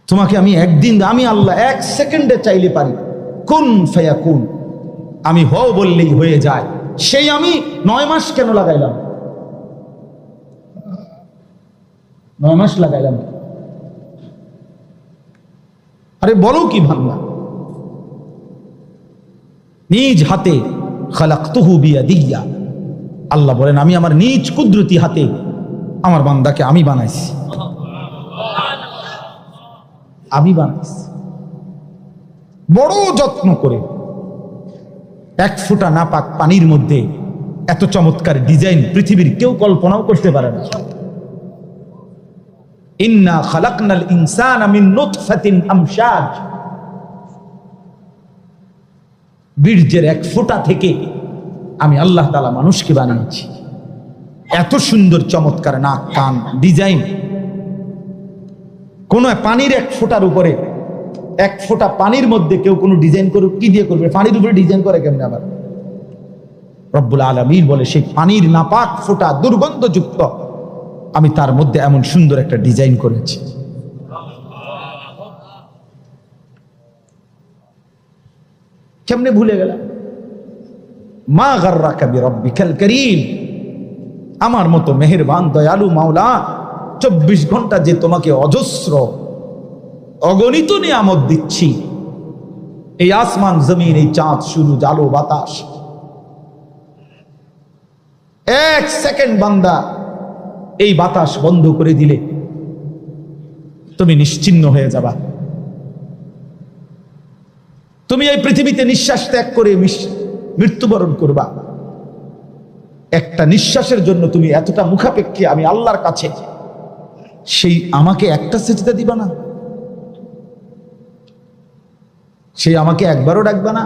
তোমাকে আমি একদিন, আমি আল্লাহ এক সেকেন্ডে চাইলে পারি, কুন ফায়াকুন, আমি হও বললেই হয়ে যায়। সেই আমি 9 মাস কেন লাগাইলাম? 9 মাস লাগাইলাম। আরে বলো কি ভাবনা? নিজ হাতে খালাকতুহু বিয়াদিয়া, আল্লাহ বলেন আমি আমার নিজ কুদরতি হাতে আমার বান্দাকে আমি বানাইছি, আমি বানাইছি বড় যত্ন করে। 1 ফোঁটা নাপাক পানির মধ্যে এত চমৎকার ডিজাইন পৃথিবীর কেউ কল্পনাও করতে পারে না। ইন্না খালাকনাল ইনসানা মিন নুতফাতিন আমশাজ, বীর্যের 1 ফোঁটা থেকে আমি আল্লাহ তাআলা মানুষকে বানিয়েছি। এত সুন্দর চমৎকার নাক, কান, ডিজাইন। কোন পানির 1 ফোঁটার উপরে, 1 ফোঁটা পানির মধ্যে কেউ কোনো ডিজাইন করুক, কি দিয়ে করবে? পানির উপরে ডিজাইন করে কেমনে? আবার রব্বুল আলামিন বলে সেই পানির নাপাক ফোঁটা দুর্গন্ধযুক্ত, আমি তার মধ্যে এমন সুন্দর একটা ডিজাইন করেছি। কেমনে ভুলে গেলাম? মা গাররাকা বিরাব্বিকাল কারীম, আমার মতো মেহেরবান দয়ালু মাওলা 24 ঘন্টা যে তোমাকে অজস্র অগণিত নিয়ামত দিচ্ছি, এই আসমান জমিন, এই চাঁদ সূরজ আলো বাতাস, 1 সেকেন্ড বান্দা এই বাতাস বন্ধ করে দিলে তুমি নিশ্চিহ্ন হয়ে যাবা। তুমি এই পৃথিবীতে নিঃশ্বাস ত্যাগ করে মৃত্যুবরণ করবা। একটা নিঃশ্বাসের জন্য তুমি এতটা মুখাপেক্ষী আমি আল্লাহর কাছে, সেই আমাকে একটা সেজদা দিবা না? সেই আমাকে একবারও ডাকবা না?